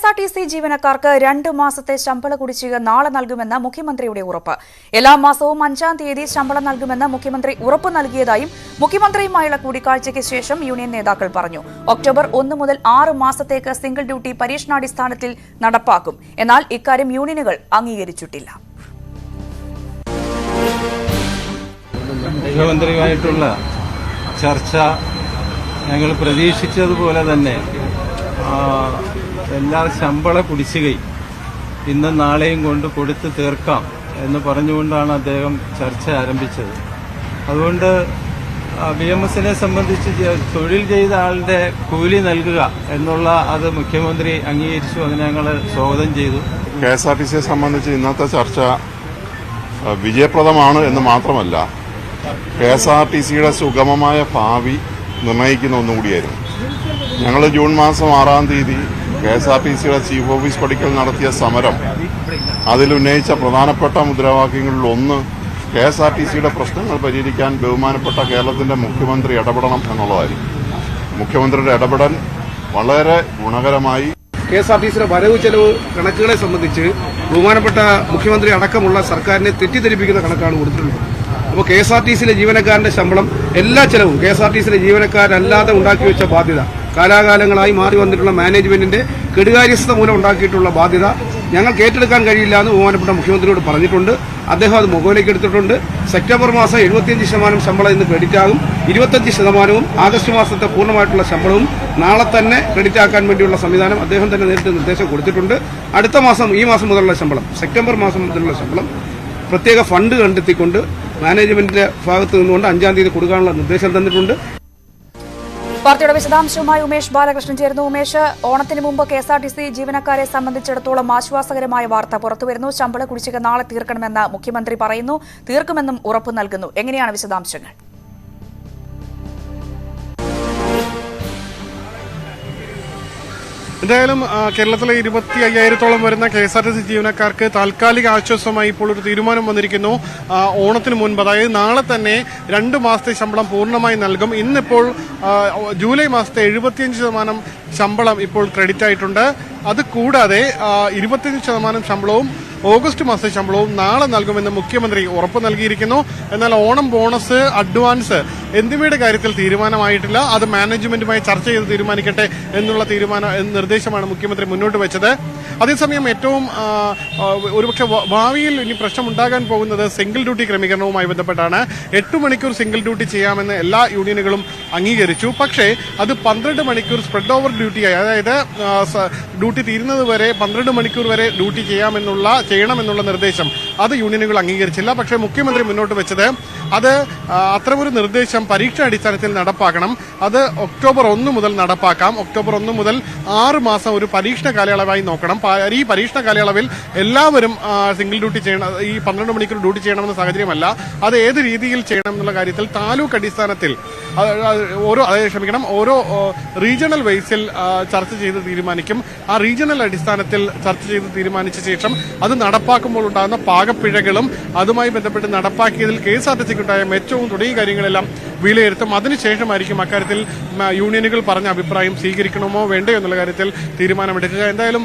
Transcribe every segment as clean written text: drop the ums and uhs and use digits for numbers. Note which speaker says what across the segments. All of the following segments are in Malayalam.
Speaker 1: KSRTC ജീവനക്കാർക്ക് 2 മാസത്തെ ശമ്പള കുടിശ്ശിക നാളെ നൽകുമെന്ന് മുഖ്യമന്ത്രിയുടെ ഉറപ്പ്. എല്ലാ മാസവും 5-ാം തീയതി ശമ്പളം നൽകുമെന്ന് മുഖ്യമന്ത്രി ഉറപ്പ് നൽകിയതായും മുഖ്യമന്ത്രിയുമായുള്ള കൂടിക്കാഴ്ചയ്ക്ക് ശേഷം യൂണിയൻ നേതാക്കൾ പറഞ്ഞു. ഒക്ടോബർ 1 മുതൽ 6 മാസത്തേക്ക് സിംഗിൾ ഡ്യൂട്ടി പരീക്ഷണാടിസ്ഥാനത്തിൽ നടപ്പാക്കും. എന്നാൽ ഇക്കാര്യം യൂണിയനുകൾ അംഗീകരിച്ചിട്ടില്ല.
Speaker 2: മുഖ്യമന്ത്രിയുമായിട്ടുള്ള ചർച്ച ഞങ്ങൾ പ്രതീക്ഷിച്ചതുപോലെ തന്നെ എല്ലാ ശമ്പള കുടിശ്ശികയും ഇന്നും നാളെയും കൊണ്ട് കൊടുത്തു തീർക്കാം എന്ന് പറഞ്ഞുകൊണ്ടാണ് അദ്ദേഹം ചർച്ച ആരംഭിച്ചത്. അതുകൊണ്ട് BMS-നെ സംബന്ധിച്ച് തൊഴിൽ ചെയ്ത ആളുടെ കൂലി നൽകുക എന്നുള്ള അത് മുഖ്യമന്ത്രി അംഗീകരിച്ചു. അതിനെ ഞങ്ങൾ സ്വാഗതം ചെയ്തു.
Speaker 3: KSRTCയെ സംബന്ധിച്ച് ഇന്നത്തെ ചർച്ച വിജയപ്രദമാണ് എന്ന് മാത്രമല്ല KSRTCയുടെ സുഗമമായ ഭാവി നിർണ്ണയിക്കുന്ന ഒന്നുകൂടിയായിരുന്നു. ഞങ്ങൾ ജൂൺ മാസം 6-ാം തീയതി KSRTCയുടെ ചീഫ് ഓഫീസ് പടിക്കൽ നടത്തിയ സമരം അതിലുന്നയിച്ച പ്രധാനപ്പെട്ട മുദ്രാവാക്യങ്ങളിൽ ഒന്ന് KSRTCയുടെ പ്രശ്നങ്ങൾ പരിഹരിക്കാൻ ബഹുമാനപ്പെട്ട കേരളത്തിന്റെ മുഖ്യമന്ത്രി ഇടപെടണം എന്നുള്ളതായിരുന്നു. മുഖ്യമന്ത്രിയുടെ ഇടപെടൽ വളരെ ഗുണകരമായി.
Speaker 4: KSRTCയുടെ വരവ് ചെലവ് കണക്കുകളെ സംബന്ധിച്ച് ബഹുമാനപ്പെട്ട മുഖ്യമന്ത്രി അടക്കമുള്ള സർക്കാരിനെ തെറ്റിദ്ധരിപ്പിക്കുന്ന കണക്കാണ് കൊടുത്തിട്ടുള്ളത്. അപ്പോൾ KSRTCയിലെ ജീവനക്കാരന്റെ ശമ്പളം എല്ലാ ചെലവും KSRTCയിലെ ജീവനക്കാരല്ലാതെ ഉണ്ടാക്കി വെച്ച ബാധ്യത, കാലാകാലങ്ങളായി മാറി വന്നിട്ടുള്ള മാനേജ്മെന്റിന്റെ കെടുകാര്യസ്ഥത മൂലം ഉണ്ടാക്കിയിട്ടുള്ള ബാധ്യത ഞങ്ങൾക്ക് ഏറ്റെടുക്കാൻ കഴിയില്ല എന്ന് ബഹുമാനപ്പെട്ട മുഖ്യമന്ത്രിയോട് പറഞ്ഞിട്ടുണ്ട്. അദ്ദേഹം അത് മുഖവിലേക്ക് എടുത്തിട്ടുണ്ട്. സെപ്റ്റംബർ മാസം 75% ശമ്പളം ഇന്ന് ക്രെഡിറ്റ് ആകും. 25% ആഗസ്റ്റ് മാസത്തെ പൂർണ്ണമായിട്ടുള്ള ശമ്പളവും നാളെ തന്നെ ക്രെഡിറ്റ് ആക്കാൻ വേണ്ടിയുള്ള സംവിധാനം അദ്ദേഹം തന്നെ നേരിട്ട് നിർദ്ദേശം കൊടുത്തിട്ടുണ്ട്. അടുത്ത മാസം, ഈ മാസം മുതലുള്ള ശമ്പളം, സെപ്റ്റംബർ മാസം മുതലുള്ള ശമ്പളം പ്രത്യേക ഫണ്ട് കണ്ടെത്തിക്കൊണ്ട് മാനേജ്മെന്റിന്റെ ഭാഗത്ത് നിന്നുകൊണ്ട് 5-ാം തീയതി കൊടുക്കാനുള്ള നിർദ്ദേശം തന്നിട്ടുണ്ട്.
Speaker 1: വാർത്തയുടെ വിശദാംശവുമായി ഉമേഷ് ബാലകൃഷ്ണൻ ചേർന്നു. ഉമേഷ്, ഓണത്തിന് മുമ്പ് KSRTC ജീവനക്കാരെ സംബന്ധിച്ചിടത്തോളം ആശ്വാസകരമായ വാർത്ത പുറത്തുവരുന്നു. ശമ്പള കുടിശ്ശിക നാളെ തീർക്കണമെന്ന് മുഖ്യമന്ത്രി പറയുന്നു. തീർക്കുമെന്നും ഉറപ്പ് നൽകുന്നു. എങ്ങനെയാണ് വിശദാംശങ്ങൾ?
Speaker 5: എന്തായാലും കേരളത്തിലെ 25,000-ഓളം വരുന്ന KSRTC ജീവനക്കാർക്ക് താൽക്കാലിക ആശ്വാസമായി ഇപ്പോൾ ഒരു തീരുമാനം വന്നിരിക്കുന്നു. ഓണത്തിന് മുൻപ്, അതായത് നാളെ തന്നെ 2 മാസത്തെ ശമ്പളം പൂർണ്ണമായി നൽകും. ഇന്നിപ്പോൾ ജൂലൈ മാസത്തെ 75% ശമ്പളം ഇപ്പോൾ ക്രെഡിറ്റ് ആയിട്ടുണ്ട്. അത് കൂടാതെ 25% ശമ്പളവും ഓഗസ്റ്റ് മാസത്തെ ശമ്പളവും നാളെ നൽകുമെന്ന് മുഖ്യമന്ത്രി ഉറപ്പ് നൽകിയിരിക്കുന്നു. എന്നാൽ ഓണം ബോണസ്, അഡ്വാൻസ് എന്നിവയുടെ കാര്യത്തിൽ തീരുമാനമായിട്ടില്ല. അത് മാനേജ്മെന്റുമായി ചർച്ച ചെയ്ത് തീരുമാനിക്കട്ടെ എന്നുള്ള നിർദ്ദേശമാണ് മുഖ്യമന്ത്രി മുന്നോട്ട് വെച്ചത്. അതേസമയം ഏറ്റവും ഒരുപക്ഷെ ഭാവിയിൽ ഇനി പ്രശ്നമുണ്ടാകാൻ പോകുന്നത് സിംഗിൾ ഡ്യൂട്ടി ക്രമീകരണവുമായി ബന്ധപ്പെട്ടാണ്. 8 മണിക്കൂർ സിംഗിൾ ഡ്യൂട്ടി ചെയ്യാമെന്ന് എല്ലാ യൂണിയനുകളും അംഗീകരിച്ചു. പക്ഷേ അത് 12 മണിക്കൂർ സ്പ്രെഡ് ഓവർ ഡ്യൂട്ടിയായി, അതായത് ഡ്യൂട്ടി തീരുന്നത് വരെ 12 മണിക്കൂർ വരെ ഡ്യൂട്ടി ചെയ്യണമെന്നുള്ള നിർദ്ദേശം അത് യൂണിയനുകൾ അംഗീകരിച്ചില്ല. പക്ഷേ മുഖ്യമന്ത്രി മുന്നോട്ട് വെച്ചത് അത് അത്തരമൊരു നിർദ്ദേശം പരീക്ഷാടിസ്ഥാനത്തിൽ നടപ്പാക്കണം. അത് ഒക്ടോബർ 1 മുതൽ നടപ്പാക്കാം. ഒക്ടോബർ 1 മുതൽ 6 മാസം ഒരു പരീക്ഷണ കാലയളവായി നോക്കണം. ഈ പരീക്ഷണ കാലയളവിൽ എല്ലാവരും സിംഗിൾ ഡ്യൂട്ടി ചെയ്യണം, ഈ 12 മണിക്കൂർ ഡ്യൂട്ടി ചെയ്യണമെന്ന സാഹചര്യമല്ല. അത് ഏത് രീതിയിൽ ചെയ്യണം എന്നുള്ള കാര്യത്തിൽ താലൂക്ക് അടിസ്ഥാനത്തിൽ ഓരോ റീജിയണൽ വൈസിൽ ചർച്ച ചെയ്ത് തീരുമാനിക്കും. ആ റീജിയണൽ അടിസ്ഥാനത്തിൽ ചർച്ച ചെയ്ത് തീരുമാനിച്ച ശേഷം അത് നടപ്പാക്കുമ്പോൾ ഉണ്ടാകുന്ന പാകപ്പിഴകളും അതുമായി ബന്ധപ്പെട്ട് നടപ്പാക്കിയതിൽ KSRTCക്കുണ്ടായ മെച്ചവും തുടങ്ങിയ കാര്യങ്ങളെല്ലാം വിലയിരുത്തും. അതിനുശേഷമായിരിക്കും അക്കാര്യത്തിൽ യൂണിയനുകൾ പറഞ്ഞ അഭിപ്രായം സ്വീകരിക്കണമോ വേണ്ടയോ എന്നുള്ള കാര്യത്തിൽ തീരുമാനമെടുക്കുക. എന്തായാലും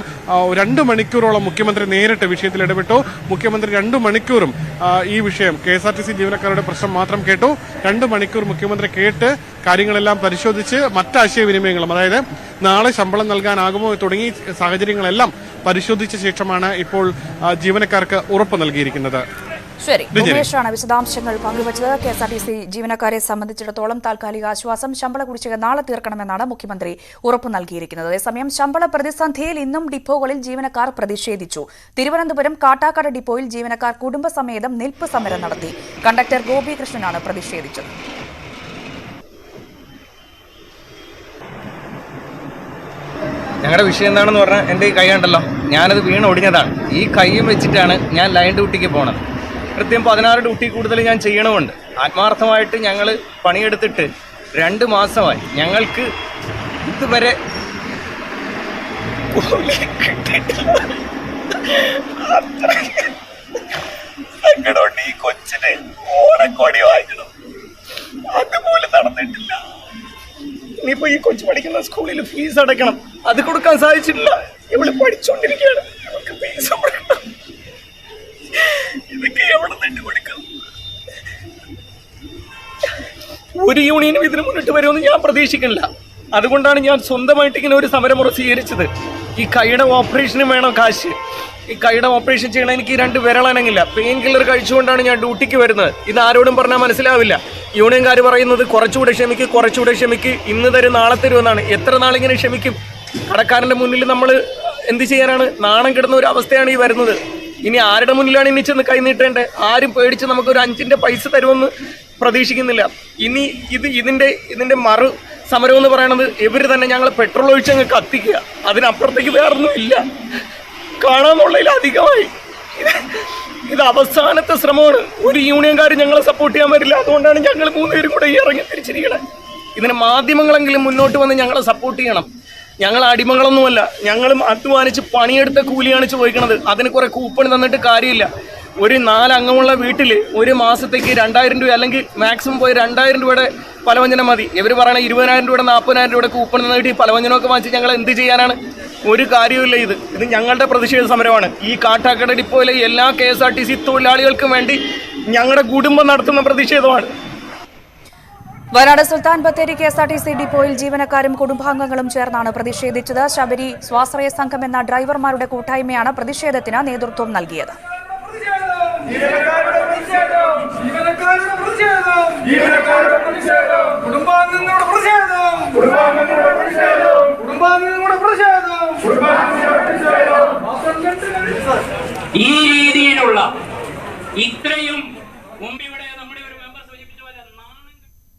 Speaker 5: 2 മണിക്കൂറോളം മുഖ്യമന്ത്രി നേരിട്ട് വിഷയത്തിൽ ഇടപെട്ടു. മുഖ്യമന്ത്രി 2 മണിക്കൂറും ഈ വിഷയം KSRTC ജീവനക്കാരുടെ പ്രശ്നം മാത്രം കേട്ടു. 2 മണിക്കൂർ മുഖ്യമന്ത്രി കേട്ട് കാര്യങ്ങളെല്ലാം പരിശോധിച്ച് മറ്റാശയവിനിമയങ്ങളും, അതായത് നാളെ ശമ്പളം നൽകാനാകുമോ തുടങ്ങിയ സാഹചര്യങ്ങളെല്ലാം പരിശോധിച്ച ശേഷമാണ് ഇപ്പോൾ ജീവനക്കാർക്ക് ഉറപ്പ് നൽകിയിരിക്കുന്നത്.
Speaker 1: ശരി, ഉമേഷാണ് വിശദാംശങ്ങൾ പങ്കുവച്ചത്. KSRTC ജീവനക്കാരെ സംബന്ധിച്ചിടത്തോളം താൽക്കാലിക ആശ്വാസം, ശമ്പള കുടിശ്ശിക നാളെ തീർക്കണമെന്നാണ് മുഖ്യമന്ത്രി ഉറപ്പ് നൽകിയിരിക്കുന്നത്. അതേസമയം ശമ്പള പ്രതിസന്ധിയിൽ ഇന്നും ഡിപ്പോകളിൽ ജീവനക്കാർ പ്രതിഷേധിച്ചു. തിരുവനന്തപുരം കാട്ടാക്കട ഡിപ്പോയിൽ ജീവനക്കാർ കുടുംബസമേതം നിൽപ്പ് സമരം നടത്തി. കണ്ടക്ടർ ഗോപികൃഷ്ണനാണ് പ്രതിഷേധിച്ചത്.
Speaker 6: ഞങ്ങളുടെ വിഷയം എന്താണെന്ന് പറഞ്ഞാൽ, എൻ്റെ ഈ കൈ ഉണ്ടല്ലോ, ഞാനത് വീണ് ഒടിഞ്ഞതാണ്. ഈ കൈയും വെച്ചിട്ടാണ് ഞാൻ ലൈൻ ഡ്യൂട്ടിക്ക് പോണത്. കൃത്യം 16 ഡ്യൂട്ടി കൂടുതൽ ഞാൻ ചെയ്യണമുണ്ട്. ആത്മാർത്ഥമായിട്ട് ഞങ്ങൾ പണിയെടുത്തിട്ട് 2 മാസമായി. ഞങ്ങൾക്ക് ഇതുവരെ ഈ കൊച്ചിന് ഓണക്കോടി വാങ്ങിക്കണം, അതുപോലെ നടന്നിട്ടില്ല. ഇനിയിപ്പോൾ ഈ കൊച്ചു പഠിക്കുന്ന സ്കൂളിൽ ഫീസ് അടയ്ക്കണം, അത് കൊടുക്കാൻ സാധിച്ചിട്ടില്ല. ഇവള് പഠിച്ചുകൊണ്ടിരിക്കുകയാണ്. അവൾക്ക് പൈസ കൊടുക്കണം. ഇതൊക്കെ എവിടെ നിന്ന് കൊടുക്കും? ഒരു യൂണിയനും ഇതിന് മുന്നിട്ട് വരുമെന്ന് ഞാൻ പ്രതീക്ഷിക്കുന്നില്ല. അതുകൊണ്ടാണ് ഞാൻ സ്വന്തമായിട്ട് ഇങ്ങനെ ഒരു സമരമുറ സ്വീകരിച്ചത്. ഈ കൈയുടെ ഓപ്പറേഷന് വേണം കാശ്. ഈ കൈയുടെ ഓപ്പറേഷൻ ചെയ്യണം. എനിക്ക് 2 വിരളനങ്ങില്ല. പെയിൻ കില്ലർ കഴിച്ചുകൊണ്ടാണ് ഞാൻ ഡ്യൂട്ടിക്ക് വരുന്നത്. ഇത് ആരോടും പറഞ്ഞാൽ മനസ്സിലാവില്ല. യൂണിയൻകാർ പറയുന്നത് കുറച്ചുകൂടെ ക്ഷമിക്ക്, ഇന്ന് തരും നാളെ തരുമെന്നാണ്. എത്ര നാളിങ്ങനെ ക്ഷമിക്കും? കടക്കാരൻ്റെ മുന്നിൽ നമ്മൾ എന്ത് ചെയ്യാനാണ്? നാണം കിടന്ന ഒരു അവസ്ഥയാണ് ഈ വരുന്നത്. ഇനി ആരുടെ മുന്നിലാണ് ഇനി ചെന്ന് കൈ നീട്ടേണ്ടത്? ആരും പേടിച്ച് നമുക്കൊരു 5-ന്റെ പൈസ തരുമെന്ന് പ്രതീക്ഷിക്കുന്നില്ല. ഇനി ഇതിന്റെ മറു സമരം എന്ന് പറയുന്നത് ഇവർ തന്നെ ഞങ്ങളെ പെട്രോൾ ഒഴിച്ച് അങ്ങ് കത്തിക്കുക. അതിനപ്പുറത്തേക്ക് വേറൊന്നും ഇല്ല. കാണാന്നുള്ളതിൽ അധികമായി. ഇത് അവസാനത്തെ ശ്രമമാണ്. ഒരു യൂണിയൻകാർ ഞങ്ങളെ സപ്പോർട്ട് ചെയ്യാൻ വരില്ല. അതുകൊണ്ടാണ് ഞങ്ങൾ 3 പേരും കൂടെ ഇറങ്ങി തിരിച്ചിരിക്കുന്നത്. ഇതിന് മാധ്യമങ്ങളെങ്കിലും മുന്നോട്ട് വന്ന് ഞങ്ങളെ സപ്പോർട്ട് ചെയ്യണം. ഞങ്ങൾ അടിമകളൊന്നുമല്ല. ഞങ്ങളും അധ്വാനിച്ച് പണിയെടുത്ത കൂലിയാണ് ചോദിക്കുന്നത്. അതിന് കുറെ കൂപ്പൺ തന്നിട്ട് കാര്യമില്ല. ഒരു 4 അംഗമുള്ള വീട്ടിൽ ഒരു മാസത്തേക്ക് 2000 രൂപ അല്ലെങ്കിൽ മാക്സിമം പോയി 2000 രൂപയുടെ പലവ്യഞ്ജനം മതി. ഇവർ പറയണ 20,000 രൂപയുടെ 40,000 രൂപയുടെ കൂപ്പൺ തന്നിട്ട് ഈ പലവ്യഞ്ജനമൊക്കെ വാങ്ങിച്ച് ഞങ്ങൾ എന്ത് ചെയ്യാനാണ്? ഒരു കാര്യമില്ല. ഇത് ഞങ്ങളുടെ പ്രതിഷേധ സമരമാണ്. ഈ കാട്ടാക്കട ഡിപ്പോയിലെ എല്ലാ KSRTC തൊഴിലാളികൾക്കും വേണ്ടി ഞങ്ങളുടെ കുടുംബം നടത്തുന്ന പ്രതിഷേധമാണ്.
Speaker 1: വയനാട് സുൽത്താൻ ബത്തേരി KSRTC ഡിപ്പോയിൽ ജീവനക്കാരും കുടുംബാംഗങ്ങളും ചേർന്നാണ് പ്രതിഷേധിച്ചത്. ശബരി സ്വാശ്രയ സംഘം എന്ന ഡ്രൈവർമാരുടെ കൂട്ടായ്മയാണ് പ്രതിഷേധത്തിന് നേതൃത്വം നൽകിയത്.
Speaker 7: കുടുംബാംഗങ്ങളുടെ പ്രതിഷേധം